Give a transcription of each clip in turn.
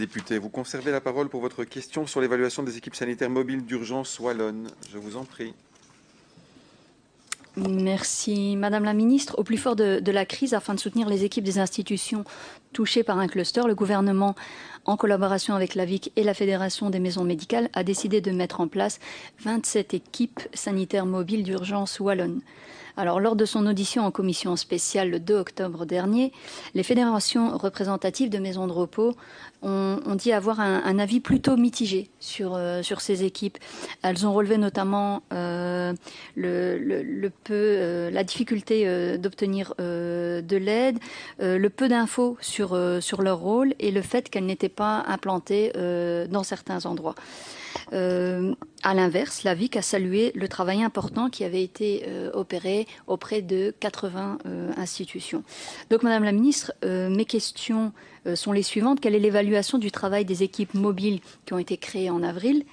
Député, vous conservez la parole pour votre question sur l'évaluation des équipes sanitaires mobiles d'urgence wallonne. Je vous en prie. Merci Madame la Ministre. Au plus fort de la crise, afin de soutenir les équipes des institutions touchées par un cluster, le gouvernement, en collaboration avec la VIC et la Fédération des maisons médicales, a décidé de mettre en place 27 équipes sanitaires mobiles d'urgence wallonne. Alors, lors de son audition en commission spéciale le 2 octobre dernier, les fédérations représentatives de maisons de repos ont dit avoir un avis plutôt mitigé sur ces équipes. Elles ont relevé notamment la difficulté d'obtenir de l'aide, le peu d'infos sur leur rôle et le fait qu'elles n'étaient pas implantées dans certains endroits. À l'inverse, la VIC a salué le travail important qui avait été opéré auprès de 80 institutions. Donc, Madame la Ministre, mes questions sont les suivantes. Quelle est l'évaluation du travail des équipes mobiles qui ont été créées en avril ?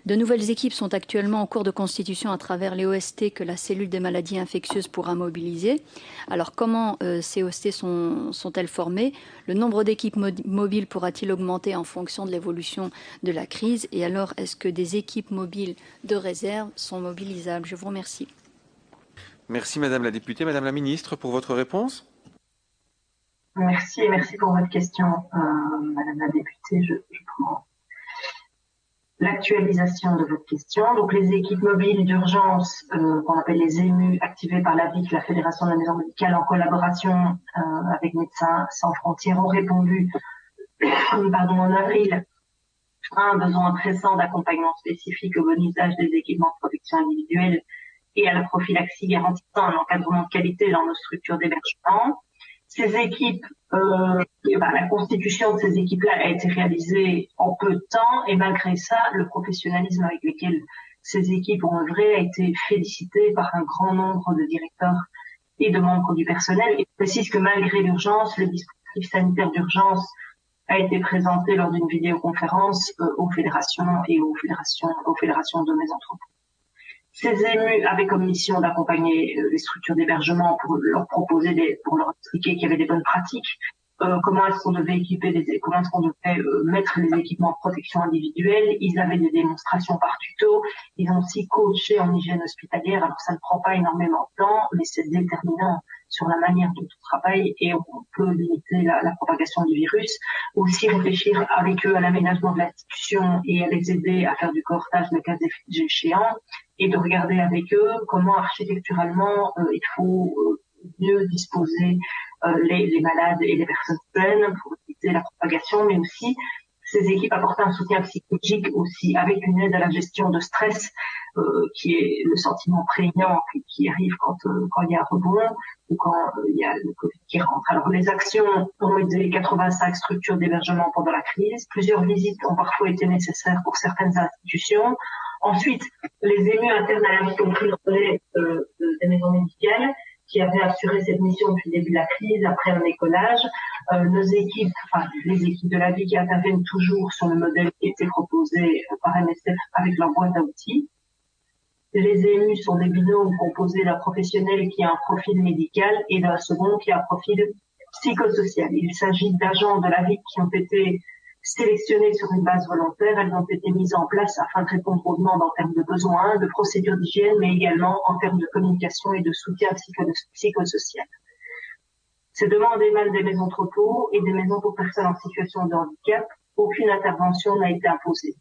De nouvelles équipes sont actuellement en cours de constitution à travers les OST que la cellule des maladies infectieuses pourra mobiliser. Alors, comment ces OST sont-elles formées ? Le nombre d'équipes mobiles pourra-t-il augmenter en fonction de l'évolution de la crise ? Et alors, est-ce que des équipes mobiles de réserve sont mobilisables ? Je vous remercie. Merci Madame la députée. Madame la Ministre, pour votre réponse. Merci et merci pour votre question, Madame la députée. Je prends l'actualisation de votre question. Donc, les équipes mobiles d'urgence, qu'on appelle les EMU, activées par la VIC, la Fédération des maisons médicales, en collaboration avec Médecins sans frontières, ont répondu en avril à un besoin pressant d'accompagnement spécifique au bon usage des équipements de protection individuelle et à la prophylaxie garantissant un encadrement de qualité dans nos structures d'hébergement. Ces équipes, la constitution de ces équipes-là a été réalisée en peu de temps et malgré ça, le professionnalisme avec lequel ces équipes ont œuvré a été félicité par un grand nombre de directeurs et de membres du personnel. Et je précise que malgré l'urgence, le dispositif sanitaire d'urgence a été présenté lors d'une vidéoconférence aux fédérations et aux fédérations de maisons de repos. Ces EMU avaient comme mission d'accompagner les structures d'hébergement pour leur proposer pour leur expliquer qu'il y avait des bonnes pratiques, comment est-ce qu'on devait mettre les équipements de protection individuelle. Ils avaient des démonstrations par tuto. Ils ont aussi coaché en hygiène hospitalière. Alors ça ne prend pas énormément de temps, mais c'est déterminant sur la manière dont on travaille et on peut limiter la propagation du virus. Aussi réfléchir avec eux à l'aménagement de l'institution et à les aider à faire du cohortage le cas échéant et de regarder avec eux comment architecturalement il faut mieux disposer les malades et les personnes pleines pour éviter la propagation, mais aussi ces équipes apportent un soutien psychologique aussi avec une aide à la gestion de stress qui est le sentiment prégnant qui arrive quand il y a un rebond ou quand il y a le Covid qui rentre. Alors les actions ont aidé 85 structures d'hébergement pendant la crise. Plusieurs visites ont parfois été nécessaires pour certaines institutions. Ensuite, les EMU internes à la VIC ont pris le relais des maisons médicales qui avaient assuré cette mission depuis le début de la crise, après un écolage. Les équipes de la VIC qui interviennent toujours sur le modèle qui était proposé par MSF avec leur boîte à outils. Les EMU sont des binômes composés d'un professionnel qui a un profil médical et d'un second qui a un profil psychosocial. Il s'agit d'agents de la VIC qui ont été sélectionnées sur une base volontaire. Elles ont été mises en place afin de répondre aux demandes en termes de besoins, de procédures d'hygiène, mais également en termes de communication et de soutien psychosocial. Ces demandes émanent des maisons de repos et des maisons pour personnes en situation de handicap. Aucune intervention n'a été imposée.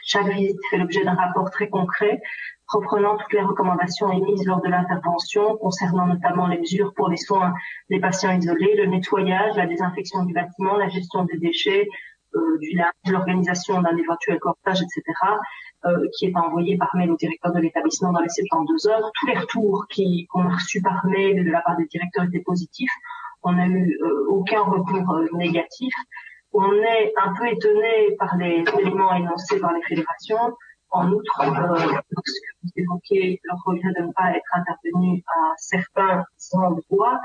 Chaque visite fait l'objet d'un rapport très concret reprenant toutes les recommandations émises lors de l'intervention concernant notamment les mesures pour les soins des patients isolés, le nettoyage, la désinfection du bâtiment, la gestion des déchets, du linge, l'organisation d'un éventuel cohortage, etc., qui est envoyé par mail au directeur de l'établissement dans les 72 heures. Tous les retours qu'on a reçus par mail de la part des directeurs étaient positifs. On n'a eu aucun recours négatif. On est un peu étonné par les éléments énoncés par les fédérations. En outre, lorsque vous évoquez leur regret de ne pas être intervenu à certains endroits,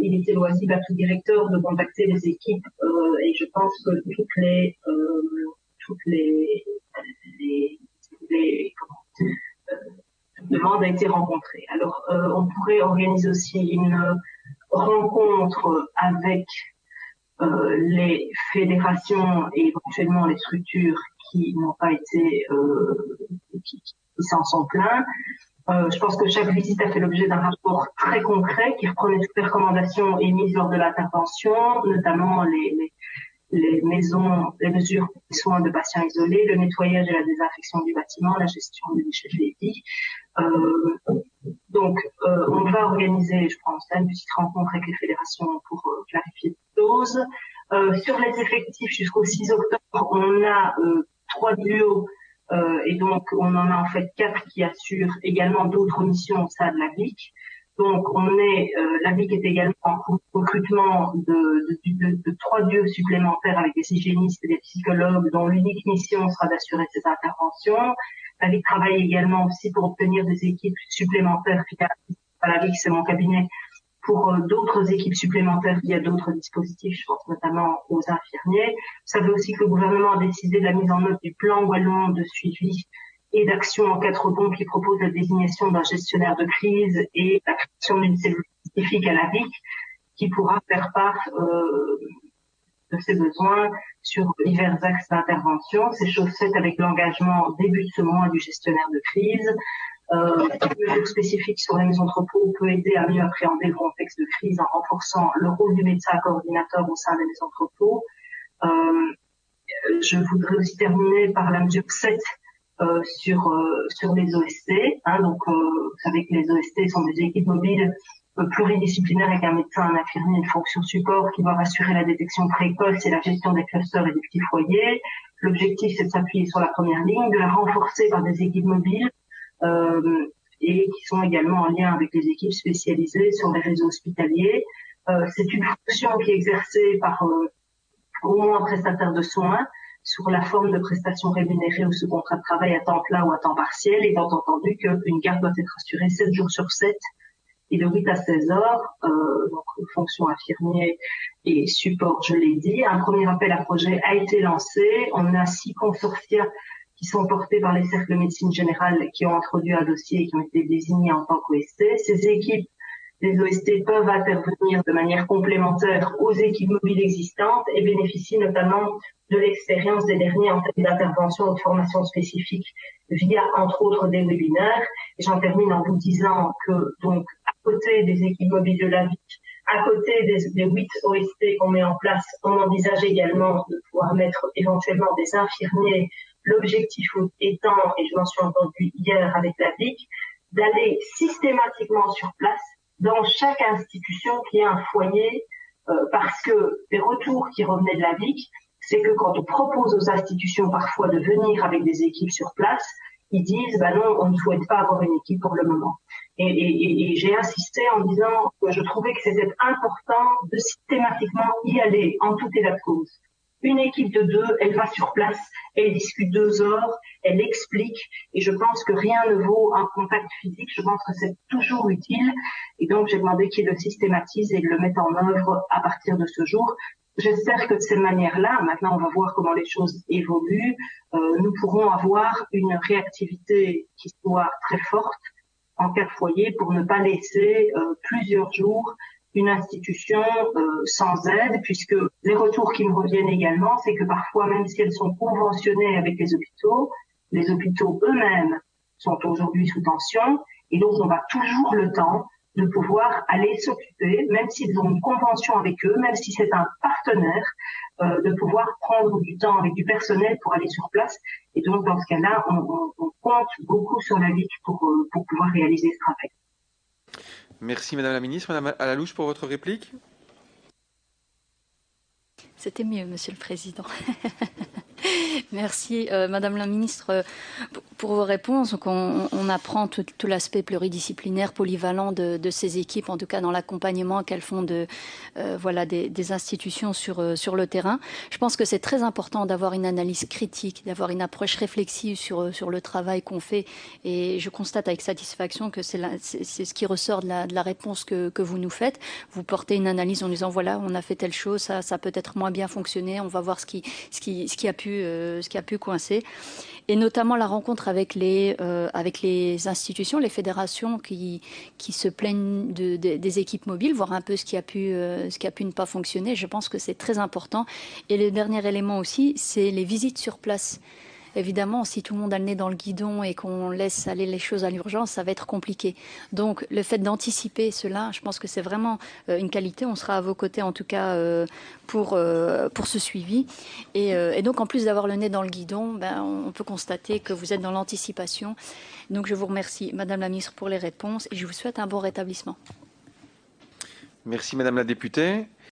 il était loisible à tout directeur de contacter les équipes et je pense que toutes les demandes ont été rencontrées. Alors, on pourrait organiser aussi une rencontre avec les fédérations et éventuellement les structures qui n'ont pas été, qui s'en sont plaints. Je pense que chaque visite a fait l'objet d'un rapport très concret qui reprenait toutes les recommandations émises lors de l'intervention, notamment les maisons, les mesures pour les soins de patients isolés, le nettoyage et la désinfection du bâtiment, la gestion des déchets, je l'ai dit. Donc, on va organiser, je pense, une petite rencontre avec les fédérations pour clarifier les choses. Sur les effectifs, jusqu'au 6 octobre, on a 3 duos et donc on en a en fait 4 qui assurent également d'autres missions au sein de la VIC. Donc la VIC est également en cours de recrutement de 3 duos supplémentaires avec des hygiénistes et des psychologues dont l'unique mission sera d'assurer ces interventions. La VIC travaille également aussi pour obtenir des équipes supplémentaires via la VIC, c'est mon cabinet, pour d'autres équipes supplémentaires via d'autres dispositifs, je pense notamment aux infirmiers. Vous savez aussi que le gouvernement a décidé de la mise en œuvre du plan wallon de suivi et d'action en 4 rebonds qui propose la désignation d'un gestionnaire de crise et la création d'une cellule spécifique à la VIC qui pourra faire part de ses besoins sur divers axes d'intervention. C'est chose faite avec l'engagement au début de ce mois du gestionnaire de crise. Une mesure spécifique sur les maisons de repos peut aider à mieux appréhender le contexte de crise en renforçant le rôle du médecin coordinateur au sein des maisons de repos. Je voudrais aussi terminer par la mesure 7 sur les OST. Donc, vous savez que les OST sont des équipes mobiles pluridisciplinaires avec un médecin, un infirmier, une fonction support qui doivent assurer la détection précoce et la gestion des clusters et des petits foyers. L'objectif, c'est de s'appuyer sur la première ligne, de la renforcer par des équipes mobiles et qui sont également en lien avec les équipes spécialisées sur les réseaux hospitaliers. C'est une fonction qui est exercée par au moins un prestataire de soins sur la forme de prestation rémunérée ou sous contrat de travail à temps plein ou à temps partiel, étant entendu qu'une garde doit être assurée 7 jours sur 7 et de 8 à 16 heures, donc fonction infirmier et support, je l'ai dit. Un premier appel à projet a été lancé. On a 6 consortia qui sont portés par les cercles de médecine générale qui ont introduit un dossier et qui ont été désignés en tant qu'OST. Ces équipes des OST peuvent intervenir de manière complémentaire aux équipes mobiles existantes et bénéficient notamment de l'expérience des derniers en termes d'intervention ou de formation spécifique via, entre autres, des webinaires. Et j'en termine en vous disant que, donc, à côté des équipes mobiles de la VIC, à côté des 8 OST qu'on met en place, on envisage également de pouvoir mettre éventuellement des infirmiers. L'objectif étant, et je m'en suis entendu hier avec la VIC, d'aller systématiquement sur place dans chaque institution qui a un foyer, parce que les retours qui revenaient de la VIC, c'est que quand on propose aux institutions parfois de venir avec des équipes sur place, ils disent non, on ne souhaite pas avoir une équipe pour le moment. Et j'ai insisté en disant que je trouvais que c'était important de systématiquement y aller en tout état de cause. Une équipe de 2, elle va sur place, elle discute 2 heures, elle explique, et je pense que rien ne vaut un contact physique, je pense que c'est toujours utile, et donc j'ai demandé qu'il le systématise et le mette en œuvre à partir de ce jour. J'espère que de cette manière-là, maintenant on va voir comment les choses évoluent, nous pourrons avoir une réactivité qui soit très forte en cas de foyer pour ne pas laisser plusieurs jours une institution sans aide, puisque les retours qui me reviennent également, c'est que parfois, même si elles sont conventionnées avec les hôpitaux eux-mêmes sont aujourd'hui sous tension, et donc on a toujours le temps de pouvoir aller s'occuper, même s'ils ont une convention avec eux, même si c'est un partenaire, de pouvoir prendre du temps avec du personnel pour aller sur place. Et donc, dans ce cas-là, on compte beaucoup sur la VIC pour pouvoir réaliser ce travail. Merci Madame la Ministre. Madame Alalouche pour votre réplique. C'était mieux, Monsieur le Président. Merci, Madame la Ministre, pour vos réponses. Donc on apprend tout l'aspect pluridisciplinaire, polyvalent de ces équipes, en tout cas dans l'accompagnement qu'elles font des institutions sur le terrain. Je pense que c'est très important d'avoir une analyse critique, d'avoir une approche réflexive sur le travail qu'on fait. Et je constate avec satisfaction que c'est ce qui ressort de la réponse que vous nous faites. Vous portez une analyse en disant voilà, on a fait telle chose, ça peut être moins bien fonctionné, on va voir ce qui a pu coincer. et notamment la rencontre avec les institutions, les fédérations qui se plaignent des équipes mobiles, voir un peu ce qui a pu ne pas fonctionner. Je pense que c'est très important. Et le dernier élément aussi, c'est les visites sur place. Évidemment, si tout le monde a le nez dans le guidon et qu'on laisse aller les choses à l'urgence, ça va être compliqué. Donc, le fait d'anticiper cela, je pense que c'est vraiment une qualité. On sera à vos côtés, en tout cas, pour ce suivi. Et donc, en plus d'avoir le nez dans le guidon, on peut constater que vous êtes dans l'anticipation. Donc, je vous remercie, Madame la Ministre, pour les réponses et je vous souhaite un bon rétablissement. Merci, Madame la députée.